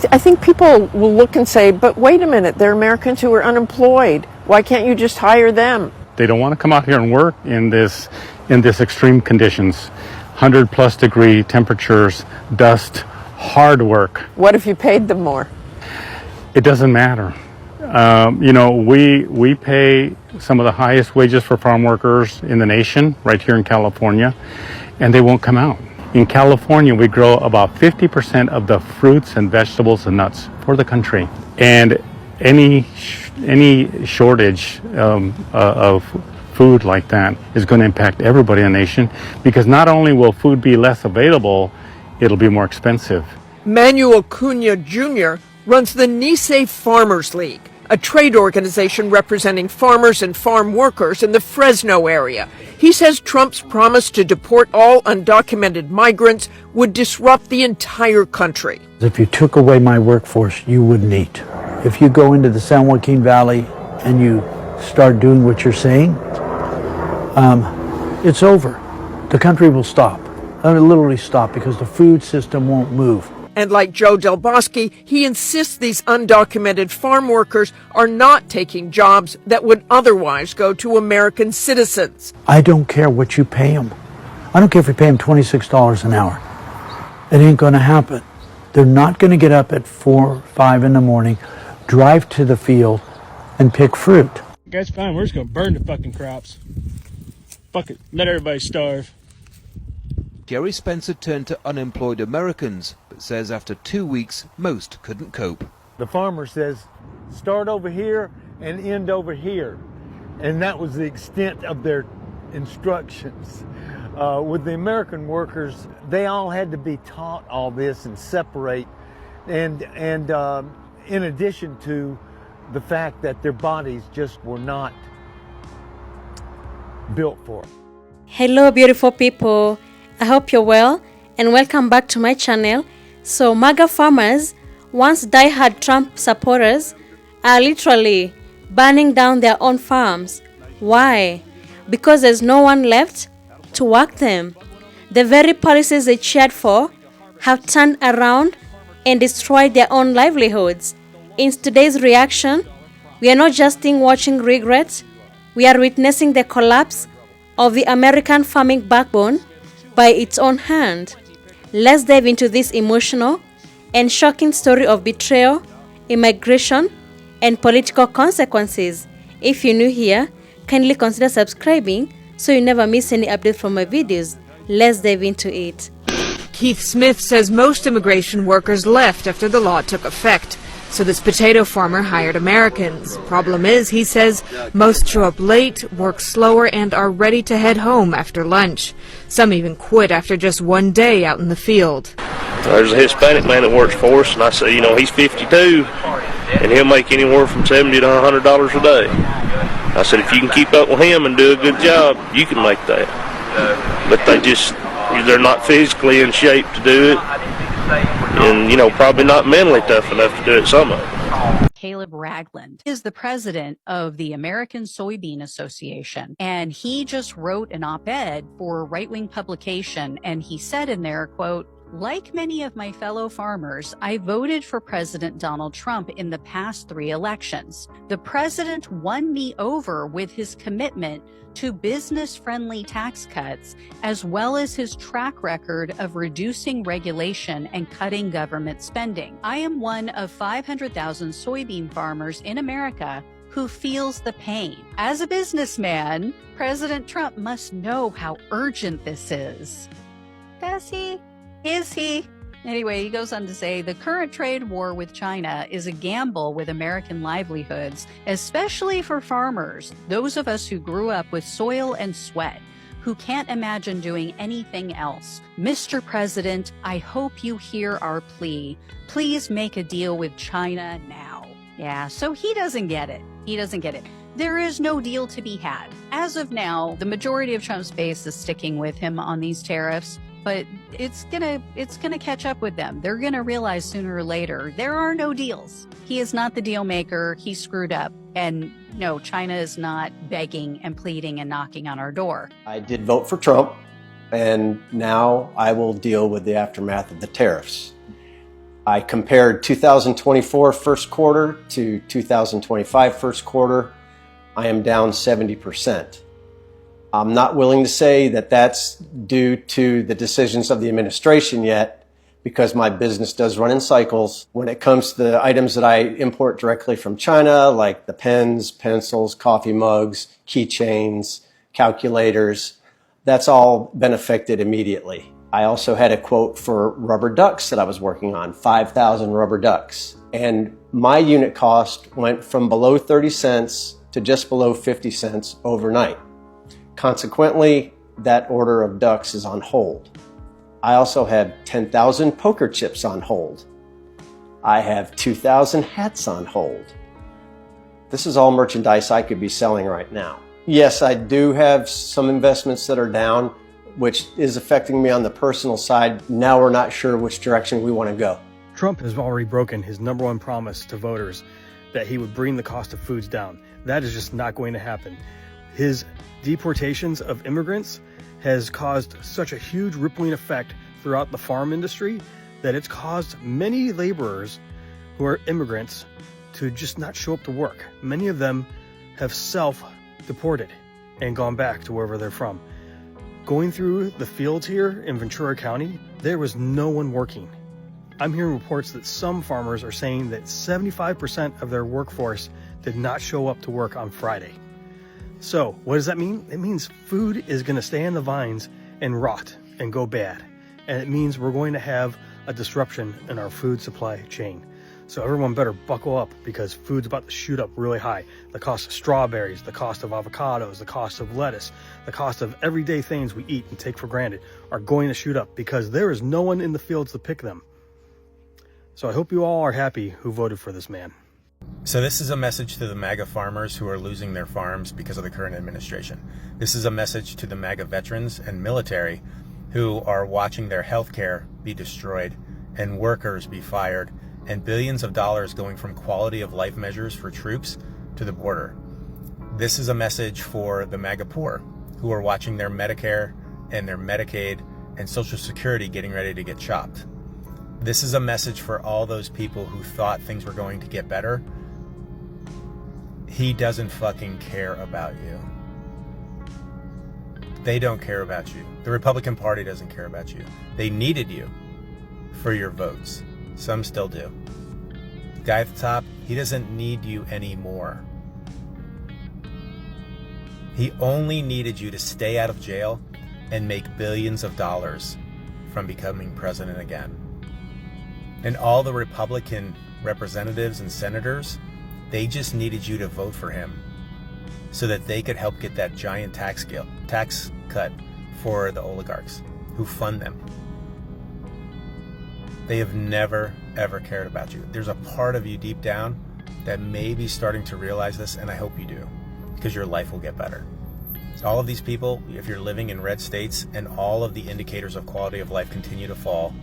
I think people will look and say, but wait a minute, they're Americans who are unemployed. Why can't you just hire them? They don't want to come out here and work in this extreme conditions, 100+ degree temperatures, dust, hard work. What if you paid them more? It doesn't matter. We pay some of the highest wages for farm workers in the nation right here in California, and they won't come out. In California, we grow about 50% of the fruits and vegetables and nuts for the country. And any shortage of food like that is going to impact everybody in the nation, because not only will food be less available, it'll be more expensive. Manuel Cunha Jr. runs the Nisei Farmers League, a trade organization representing farmers and farm workers in the Fresno area. He says Trump's promise to deport all undocumented migrants would disrupt the entire country. If you took away my workforce, you wouldn't eat. If you go into the San Joaquin Valley and you start doing what you're saying, it's over. The country will stop. It'll literally stop because the food system won't move. And like Joe Del Bosque, he insists these undocumented farm workers are not taking jobs that would otherwise go to American citizens. I don't care what you pay them. I don't care if you pay them $26 an hour. It ain't going to happen. They're not going to get up at 4 or 5 in the morning, drive to the field, and pick fruit. That's fine. We're just going to burn the fucking crops. Fuck it. Let everybody starve. Jerry Spencer turned to unemployed Americans, but says after 2 weeks, most couldn't cope. The farmer says, start over here and end over here. And that was the extent of their instructions. With the American workers, they all had to be taught all this and separate. And in addition to the fact that their bodies just were not built for it. Hello, beautiful people. I hope you're well and welcome back to my channel. So Maga farmers, once die-hard Trump supporters, are literally burning down their own farms. Why? Because there's no one left to work them. The very policies they cheered for have turned around and destroyed their own livelihoods. In today's reaction, we are not just watching regret, we are witnessing the collapse of the American farming backbone by its own hand. Let's dive into this emotional and shocking story of betrayal, immigration, and political consequences. If you're new here, kindly consider subscribing so you never miss any update from my videos. Let's dive into it. Keith Smith says most immigration workers left after the law took effect. So this potato farmer hired Americans. Problem is, he says, most show up late, work slower, and are ready to head home after lunch. Some even quit after just one day out in the field. There's a Hispanic man that works for us, and I say, he's 52, and he'll make anywhere from $70 to $100 a day. I said, if you can keep up with him and do a good job, you can make that. But they're not physically in shape to do it. And, probably not mentally tough enough to do it some of it. Caleb Ragland is the president of the American Soybean Association, and he just wrote an op-ed for a right-wing publication, and he said in there, quote, "Like many of my fellow farmers, I voted for President Donald Trump in the past 3 elections. The president won me over with his commitment to business-friendly tax cuts, as well as his track record of reducing regulation and cutting government spending. I am one of 500,000 soybean farmers in America who feels the pain. As a businessman, President Trump must know how urgent this is." Does he? Is he? Anyway, he goes on to say, the current trade war with China is a gamble with American livelihoods, especially for farmers, those of us who grew up with soil and sweat, who can't imagine doing anything else. Mr. President, I hope you hear our plea. Please make a deal with China now. Yeah, so he doesn't get it. He doesn't get it. There is no deal to be had. As of now, the majority of Trump's base is sticking with him on these tariffs. But it's gonna catch up with them. They're gonna realize sooner or later there are no deals. He is not the deal maker. He screwed up. And no, China is not begging and pleading and knocking on our door. I did vote for Trump, and now I will deal with the aftermath of the tariffs. I compared 2024 first quarter to 2025 first quarter. I am down 70%. I'm not willing to say that that's due to the decisions of the administration yet, because my business does run in cycles. When it comes to the items that I import directly from China, like the pens, pencils, coffee mugs, keychains, calculators, that's all been affected immediately. I also had a quote for rubber ducks that I was working on, 5,000 rubber ducks. And my unit cost went from below 30 cents to just below 50 cents overnight. Consequently, that order of ducks is on hold. I also have 10,000 poker chips on hold. I have 2,000 hats on hold. This is all merchandise I could be selling right now. Yes, I do have some investments that are down, which is affecting me on the personal side. Now we're not sure which direction we want to go. Trump has already broken his #1 promise to voters that he would bring the cost of foods down. That is just not going to happen. His deportations of immigrants has caused such a huge rippling effect throughout the farm industry that it's caused many laborers who are immigrants to just not show up to work. Many of them have self-deported and gone back to wherever they're from. Going through the fields here in Ventura County, there was no one working. I'm hearing reports that some farmers are saying that 75% of their workforce did not show up to work on Friday. So what does that mean? It means food is going to stay in the vines and rot and go bad. And it means we're going to have a disruption in our food supply chain. So everyone better buckle up, because food's about to shoot up really high. The cost of strawberries, the cost of avocados, the cost of lettuce, the cost of everyday things we eat and take for granted are going to shoot up because there is no one in the fields to pick them. So I hope you all are happy who voted for this man. So this is a message to the MAGA farmers who are losing their farms because of the current administration. This is a message to the MAGA veterans and military who are watching their health care be destroyed and workers be fired, and billions of dollars going from quality of life measures for troops to the border. This is a message for the MAGA poor who are watching their Medicare and their Medicaid and Social Security getting ready to get chopped. This is a message for all those people who thought things were going to get better. He doesn't fucking care about you. They don't care about you. The Republican Party doesn't care about you. They needed you for your votes. Some still do. The guy at the top, he doesn't need you anymore. He only needed you to stay out of jail and make billions of dollars from becoming president again. And all the Republican representatives and senators, they just needed you to vote for him so that they could help get that giant tax cut for the oligarchs who fund them. They have never, ever cared about you. There's a part of you deep down that may be starting to realize this, and I hope you do, because your life will get better. All of these people, if you're living in red states and all of the indicators of quality of life continue to fall,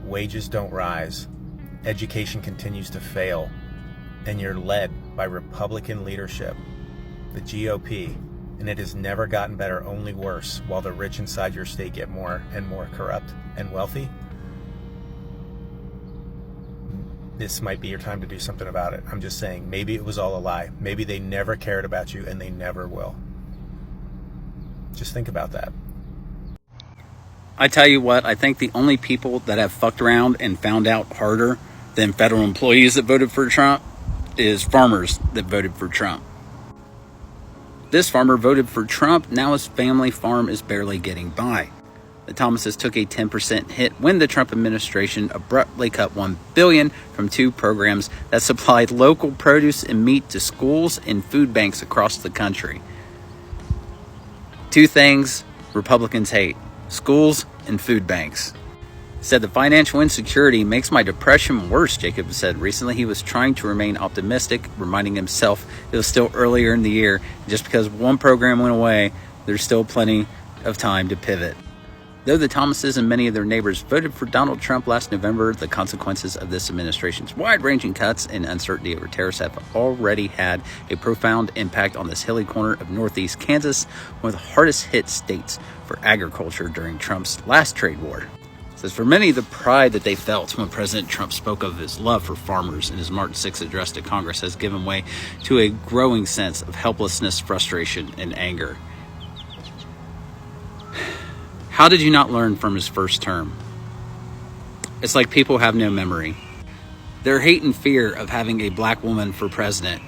wages don't rise, education continues to fail, and you're led by Republican leadership, the GOP, and it has never gotten better, only worse, while the rich inside your state get more and more corrupt and wealthy. This might be your time to do something about it. I'm just saying, maybe it was all a lie. Maybe they never cared about you and they never will. Just think about that. I tell you what, I think the only people that have fucked around and found out harder than federal employees that voted for Trump is farmers that voted for Trump. This farmer voted for Trump. Now his family farm is barely getting by. The Thomases took a 10% hit when the Trump administration abruptly cut $1 billion from two programs that supplied local produce and meat to schools and food banks across the country. Two things Republicans hate: schools and food banks. Said the financial insecurity makes my depression worse, Jacob said recently. He was trying to remain optimistic, reminding himself it was still earlier in the year. Just because one program went away, there's still plenty of time to pivot. Though the Thomases and many of their neighbors voted for Donald Trump last November, the consequences of this administration's wide-ranging cuts and uncertainty over tariffs have already had a profound impact on this hilly corner of northeast Kansas, one of the hardest hit states for agriculture during Trump's last trade war. says, for many, the pride that they felt when President Trump spoke of his love for farmers in his March 6th address to Congress has given way to a growing sense of helplessness, frustration, and anger. How did you not learn from his first term? It's like people have no memory. Their hate and fear of having a black woman for president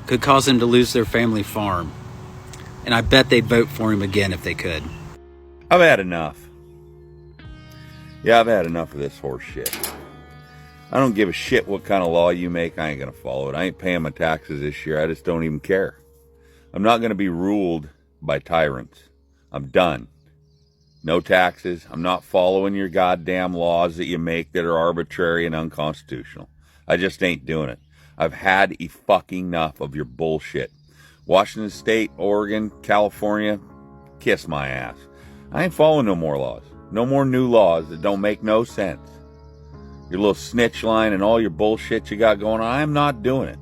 could cause them to lose their family farm. And I bet they'd vote for him again if they could. I've had enough. Yeah, I've had enough of this horse shit. I don't give a shit what kind of law you make. I ain't gonna follow it. I ain't paying my taxes this year. I just don't even care. I'm not gonna be ruled by tyrants. I'm done. No taxes. I'm not following your goddamn laws that you make that are arbitrary and unconstitutional. I just ain't doing it. I've had fucking enough of your bullshit. Washington State, Oregon, California, kiss my ass. I ain't following no more laws. No more new laws that don't make no sense. Your little snitch line and all your bullshit you got going on, I'm not doing it.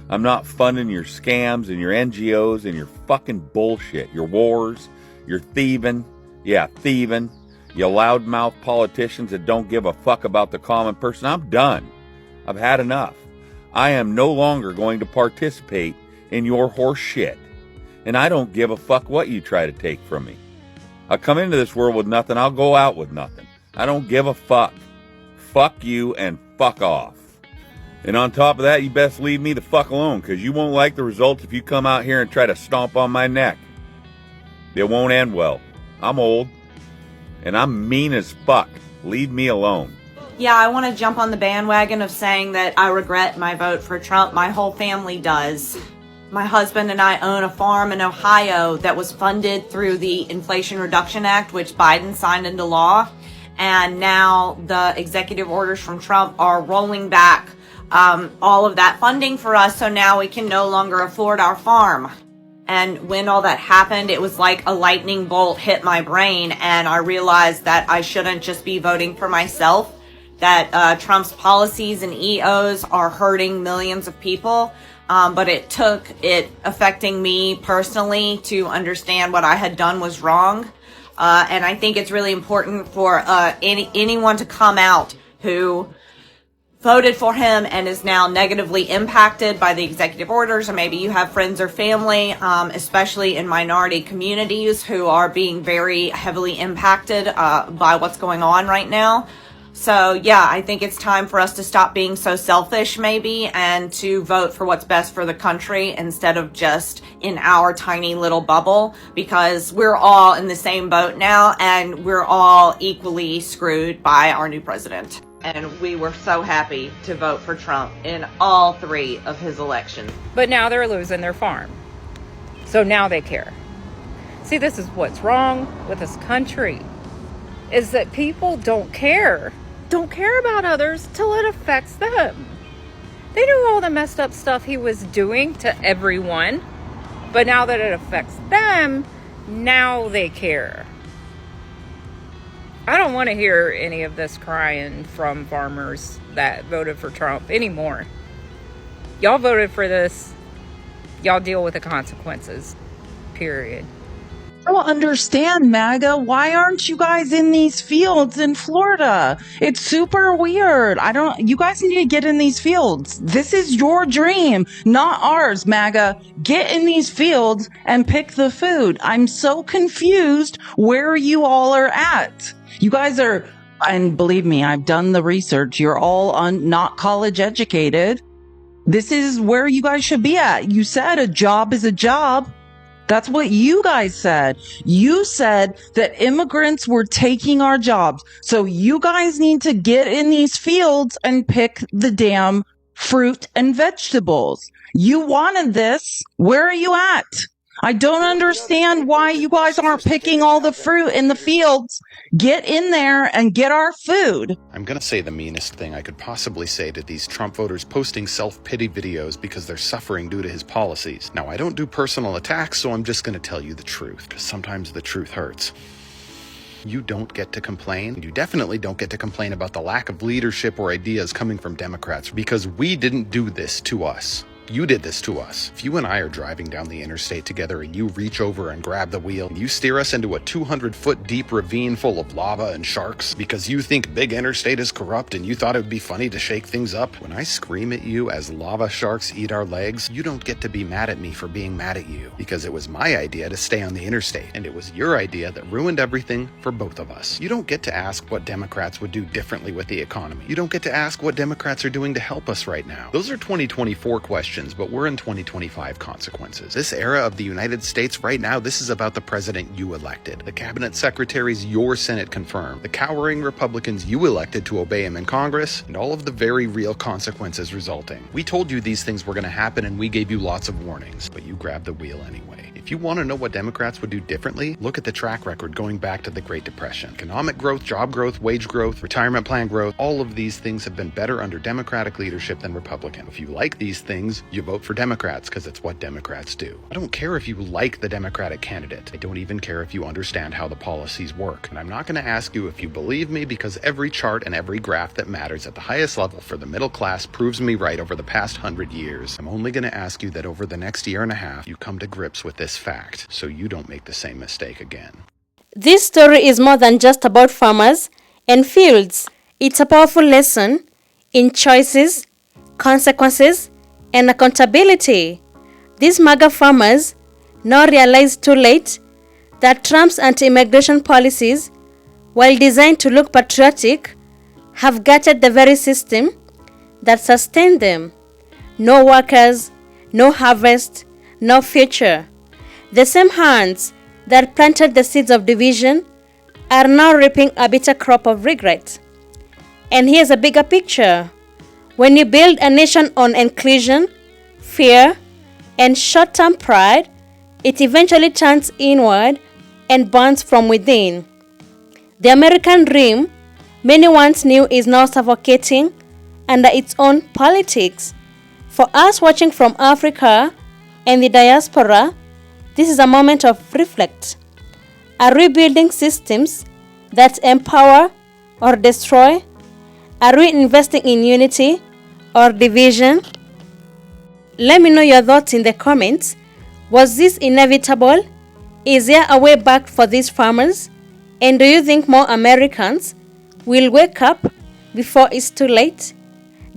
I'm not funding your scams and your NGOs and your fucking bullshit. Your wars, your thieving. Yeah, thieving. You loudmouth politicians that don't give a fuck about the common person. I'm done. I've had enough. I am no longer going to participate in your horse shit. And I don't give a fuck what you try to take from me. I come into this world with nothing. I'll go out with nothing. I don't give a fuck. Fuck you and fuck off. And on top of that, you best leave me the fuck alone, because you won't like the results if you come out here and try to stomp on my neck. It won't end well. I'm old. And I'm mean as fuck. Leave me alone. Yeah, I want to jump on the bandwagon of saying that I regret my vote for Trump. My whole family does. My husband and I own a farm in Ohio that was funded through the Inflation Reduction Act, which Biden signed into law. And now the executive orders from Trump are rolling back all of that funding for us. So now we can no longer afford our farm. And when all that happened, it was like a lightning bolt hit my brain. And I realized that I shouldn't just be voting for myself, that Trump's policies and EOs are hurting millions of people. But it took it affecting me personally to understand what I had done was wrong. And I think it's really important for anyone to come out who voted for him and is now negatively impacted by the executive orders, or maybe you have friends or family, especially in minority communities, who are being very heavily impacted by what's going on right now. So yeah, I think it's time for us to stop being so selfish maybe and to vote for what's best for the country instead of just in our tiny little bubble, because we're all in the same boat now and we're all equally screwed by our new president. And we were so happy to vote for Trump in all three of his elections. But now they're losing their farm. So now they care. See, this is what's wrong with this country, is that people don't care about others till it affects them. They knew all the messed up stuff he was doing to everyone, but now that it affects them, now they care. I don't want to hear any of this crying from farmers that voted for Trump anymore. Y'all voted for this. Y'all deal with the consequences. Period. I don't understand, MAGA. Why aren't you guys in these fields in Florida? It's super weird. You guys need to get in these fields. This is your dream, not ours, MAGA. Get in these fields and pick the food. I'm so confused where you all are at. You guys are, and believe me, I've done the research. You're all not college educated. This is where you guys should be at. You said a job is a job. That's what you guys said. You said that immigrants were taking our jobs. So you guys need to get in these fields and pick the damn fruit and vegetables. You wanted this. Where are you at? I don't understand why you guys aren't picking all the fruit in the fields. Get in there and get our food. I'm going to say the meanest thing I could possibly say to these Trump voters posting self-pity videos because they're suffering due to his policies. Now, I don't do personal attacks, so I'm just going to tell you the truth, because sometimes the truth hurts. You don't get to complain. You definitely don't get to complain about the lack of leadership or ideas coming from Democrats, because we didn't do this to us. You did this to us. If you and I are driving down the interstate together and you reach over and grab the wheel and you steer us into a 200-foot deep ravine full of lava and sharks because you think big interstate is corrupt and you thought it would be funny to shake things up, when I scream at you as lava sharks eat our legs, you don't get to be mad at me for being mad at you, because it was my idea to stay on the interstate, and it was your idea that ruined everything for both of us. You don't get to ask what Democrats would do differently with the economy. You don't get to ask what Democrats are doing to help us right now. Those are 2024 questions, but we're in 2025 consequences. This era of the United States right now, this is about the president you elected, the cabinet secretaries your Senate confirmed, the cowering Republicans you elected to obey him in Congress, and all of the very real consequences resulting. We told you these things were going to happen and we gave you lots of warnings, but you grabbed the wheel anyway. If you want to know what Democrats would do differently, look at the track record going back to the Great Depression. Economic growth, job growth, wage growth, retirement plan growth, all of these things have been better under Democratic leadership than Republican. If you like these things, you vote for Democrats because it's what Democrats do. I don't care if you like the Democratic candidate. I don't even care if you understand how the policies work. And I'm not going to ask you if you believe me, because every chart and every graph that matters at the highest level for the middle class proves me right over the past 100 years. I'm only going to ask you that over the next year and a half, you come to grips with this fact so you don't make the same mistake again. This story is more than just about farmers and fields. It's a powerful lesson in choices, consequences, and accountability. These Maga farmers now realize too late that Trump's anti-immigration policies, while designed to look patriotic, have gutted the very system that sustained them. No workers, no harvest, no future. The same hands that planted the seeds of division are now reaping a bitter crop of regret. And here's a bigger picture. When you build a nation on inclusion, fear, and short-term pride, it eventually turns inward and burns from within. The American dream many once knew is now suffocating under its own politics. For us watching from Africa and the diaspora, this is a moment of reflect. Are we building systems that empower or destroy? Are we investing in unity or division? Let me know your thoughts in the comments. Was this inevitable? Is there a way back for these farmers? And do you think more Americans will wake up before it's too late?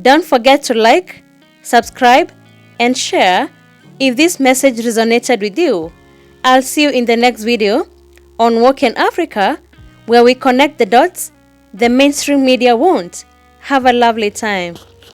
Don't forget to like, subscribe, and share if this message resonated with you. I'll see you in the next video on Woke in Africa, where we connect the dots the mainstream media won't. Have a lovely time.